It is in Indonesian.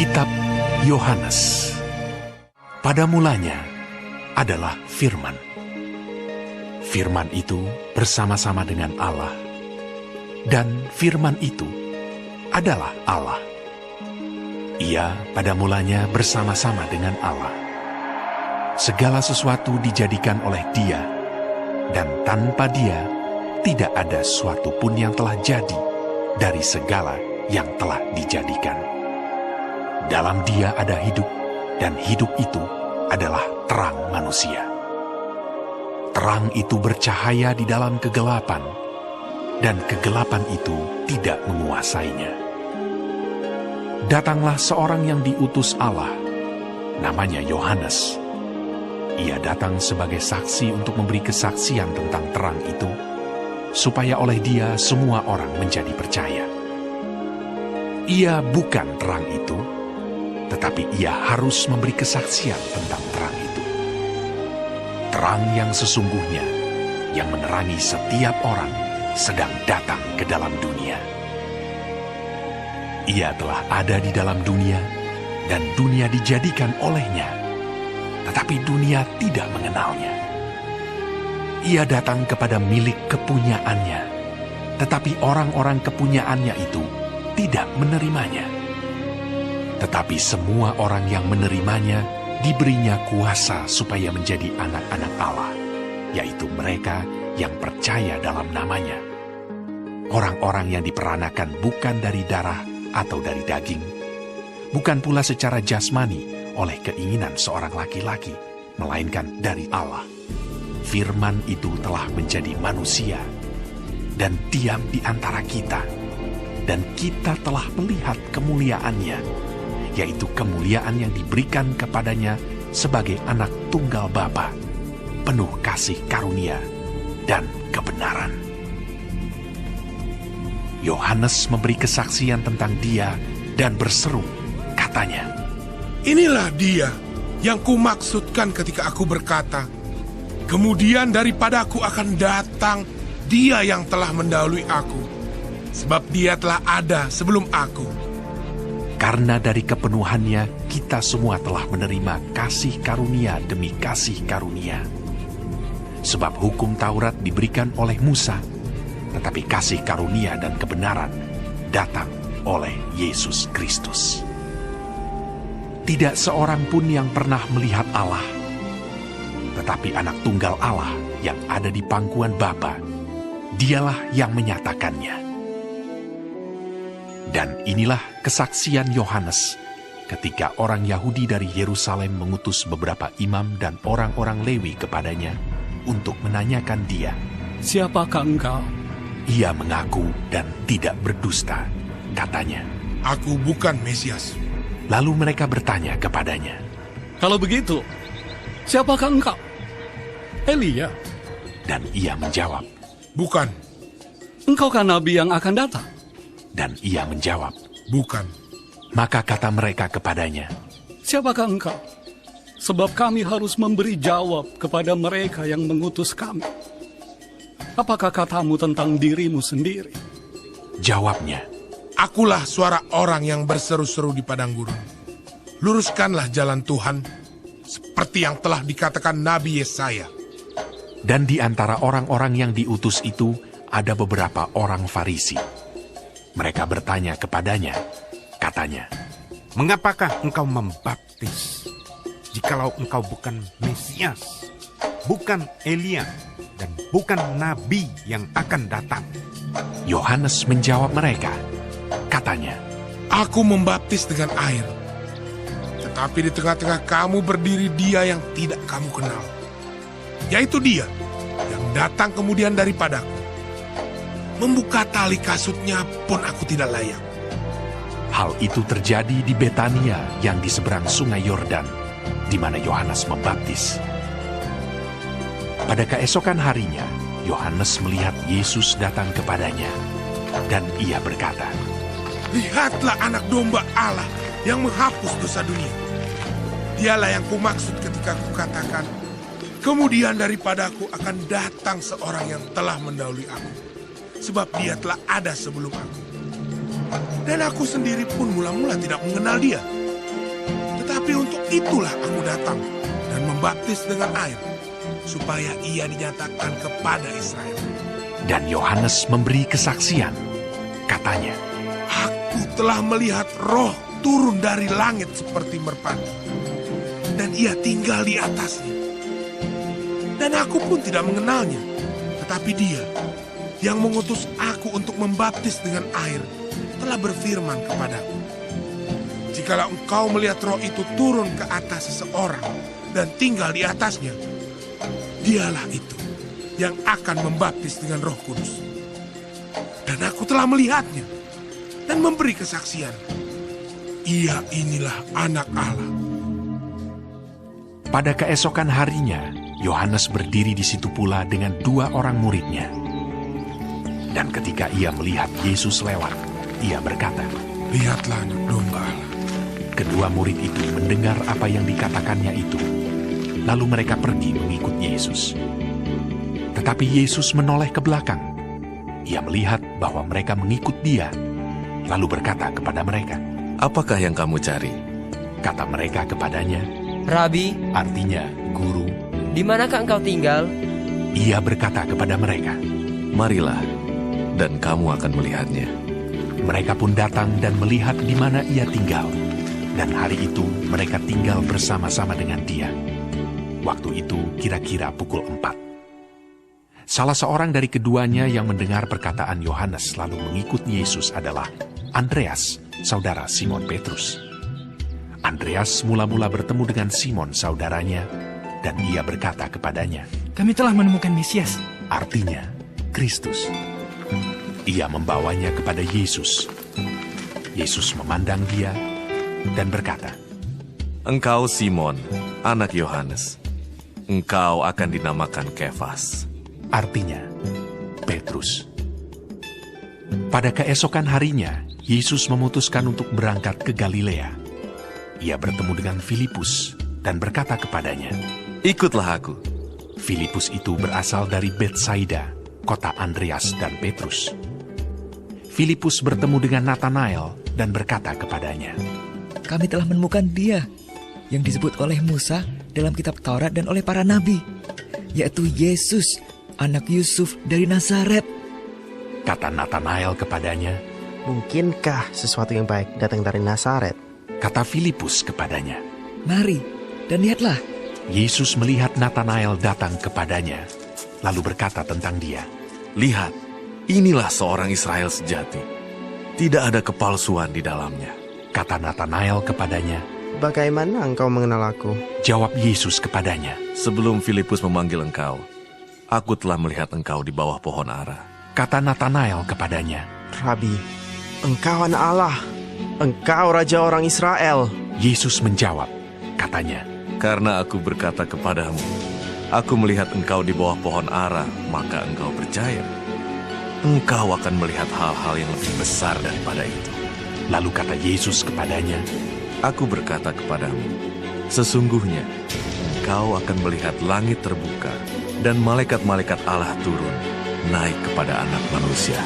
Kitab Yohanes. Pada mulanya adalah Firman. Firman itu bersama-sama dengan Allah, dan Firman itu adalah Allah. Ia pada mulanya bersama-sama dengan Allah. Segala sesuatu dijadikan oleh Dia, dan tanpa Dia tidak ada sesuatu pun yang telah jadi dari segala yang telah dijadikan. Dalam Dia ada hidup, dan hidup itu adalah terang manusia. Terang itu bercahaya di dalam kegelapan, dan kegelapan itu tidak menguasainya. Datanglah seorang yang diutus Allah, namanya Yohanes. Ia datang sebagai saksi untuk memberi kesaksian tentang terang itu, supaya oleh Dia semua orang menjadi percaya. Ia bukan terang itu, tetapi Ia harus memberi kesaksian tentang terang itu. Terang yang sesungguhnya, yang menerangi setiap orang, sedang datang ke dalam dunia. Ia telah ada di dalam dunia, dan dunia dijadikan olehnya, tetapi dunia tidak mengenalnya. Ia datang kepada milik kepunyaannya, tetapi orang-orang kepunyaannya itu tidak menerimanya. Tetapi semua orang yang menerimanya diberinya kuasa supaya menjadi anak-anak Allah, yaitu mereka yang percaya dalam namanya. Orang-orang yang diperanakan bukan dari darah atau dari daging, bukan pula secara jasmani oleh keinginan seorang laki-laki, melainkan dari Allah. Firman itu telah menjadi manusia dan diam di antara kita, dan kita telah melihat kemuliaannya, yaitu kemuliaan yang diberikan kepadanya sebagai anak tunggal Bapa, penuh kasih karunia dan kebenaran. Yohanes memberi kesaksian tentang Dia dan berseru, katanya, "Inilah Dia yang kumaksudkan ketika aku berkata, kemudian daripada aku akan datang Dia yang telah mendahului aku, sebab Dia telah ada sebelum aku." Karena dari kepenuhannya kita semua telah menerima kasih karunia demi kasih karunia. Sebab hukum Taurat diberikan oleh Musa, tetapi kasih karunia dan kebenaran datang oleh Yesus Kristus. Tidak seorang pun yang pernah melihat Allah, tetapi anak tunggal Allah yang ada di pangkuan Bapa, Dialah yang menyatakannya. Dan inilah kesaksian Yohanes ketika orang Yahudi dari Yerusalem mengutus beberapa imam dan orang-orang Lewi kepadanya untuk menanyakan dia, "Siapakah engkau?" Ia mengaku dan tidak berdusta, katanya, "Aku bukan Mesias." Lalu mereka bertanya kepadanya, "Kalau begitu, siapakah engkau?" "Elia." Dan ia menjawab, "Bukan." "Engkaukah nabi yang akan datang?" Dan ia menjawab, "Bukan." Maka kata mereka kepadanya, "Siapakah engkau? Sebab kami harus memberi jawab kepada mereka yang mengutus kami. Apakah katamu tentang dirimu sendiri?" Jawabnya, "Akulah suara orang yang berseru-seru di padang gurun. Luruskanlah jalan Tuhan, seperti yang telah dikatakan Nabi Yesaya." Dan di antara orang-orang yang diutus itu ada beberapa orang Farisi. Mereka bertanya kepadanya, katanya, "Mengapakah engkau membaptis, jikalau engkau bukan Mesias, bukan Elia, dan bukan Nabi yang akan datang?" Yohanes menjawab mereka, katanya, "Aku membaptis dengan air, tetapi di tengah-tengah kamu berdiri Dia yang tidak kamu kenal, yaitu Dia yang datang kemudian daripadaku. Membuka tali kasutnya pun aku tidak layak." Hal itu terjadi di Betania yang di seberang sungai Yordan, di mana Yohanes membaptis. Pada keesokan harinya, Yohanes melihat Yesus datang kepadanya, dan ia berkata, "Lihatlah anak domba Allah yang menghapus dosa dunia. Dialah yang kumaksud ketika kukatakan, kemudian daripadaku akan datang seorang yang telah mendahului aku, sebab Dia telah ada sebelum aku. Dan aku sendiri pun mula-mula tidak mengenal Dia." Tetapi untuk itulah aku datang dan membaptis dengan air, supaya ia dinyatakan kepada Israel. Dan Yohanes memberi kesaksian. Katanya, Aku telah melihat Roh turun dari langit seperti merpati, dan ia tinggal di atasnya. Dan aku pun tidak mengenalnya, tetapi dia yang mengutus aku untuk membaptis dengan air telah berfirman kepadaku, jikalau engkau melihat Roh itu turun ke atas seseorang dan tinggal di atasnya, dialah itu yang akan membaptis dengan Roh Kudus. Dan aku telah melihatnya dan memberi kesaksian. Ia inilah Anak Allah. pada keesokan harinya, Yohanes berdiri di situ pula dengan 2 orang muridnya. Dan ketika ia melihat Yesus lewat, ia berkata, Lihatlah Anak Domba Allah. Kedua murid itu mendengar apa yang dikatakannya itu. Lalu mereka pergi mengikut Yesus. Tetapi Yesus menoleh ke belakang. Ia melihat bahwa mereka mengikut dia, lalu berkata kepada mereka, Apakah yang kamu cari? Kata mereka kepadanya, Rabi, artinya guru. di manakah engkau tinggal? Ia berkata kepada mereka. Marilah, dan kamu akan melihatnya. Mereka pun datang dan melihat di mana ia tinggal. Dan hari itu mereka tinggal bersama-sama dengan dia. Waktu itu kira-kira pukul 4. Salah seorang dari keduanya yang mendengar perkataan Yohanes lalu mengikut Yesus adalah Andreas, saudara Simon Petrus. Andreas mula-mula bertemu dengan Simon saudaranya, dan ia berkata kepadanya, Kami telah menemukan Mesias. artinya Kristus. Ia membawanya kepada Yesus. Yesus memandang dia dan berkata, Engkau Simon, anak Yohanes. Engkau akan dinamakan Kefas. artinya Petrus. Pada keesokan harinya, Yesus memutuskan untuk berangkat ke Galilea. Ia bertemu dengan Filipus dan berkata kepadanya, Ikutlah aku. Filipus itu berasal dari Betsaida, kota Andreas dan Petrus. Filipus bertemu dengan Natanael dan berkata kepadanya, Kami telah menemukan dia yang disebut oleh Musa dalam kitab Taurat dan oleh para nabi, yaitu Yesus, anak Yusuf dari Nazaret. Kata Natanael kepadanya. Mungkinkah sesuatu yang baik datang dari Nazaret? Kata Filipus kepadanya. Mari dan lihatlah. Yesus melihat Natanael datang kepadanya, lalu berkata tentang dia, Lihat, inilah seorang Israel sejati. Tidak ada kepalsuan di dalamnya. Kata Natanael kepadanya. Bagaimana engkau mengenal aku? Jawab Yesus kepadanya. Sebelum Filipus memanggil engkau, aku telah melihat engkau di bawah pohon ara. Kata Natanael kepadanya. Rabi, engkau Anak Allah. Engkau Raja orang Israel. Yesus menjawab, katanya, Karena aku berkata kepadamu, aku melihat engkau di bawah pohon ara, maka engkau percaya. Engkau akan melihat hal-hal yang lebih besar daripada itu. Lalu kata Yesus kepadanya, Aku berkata kepadamu, sesungguhnya engkau akan melihat langit terbuka dan malaikat-malaikat Allah turun, naik kepada Anak Manusia.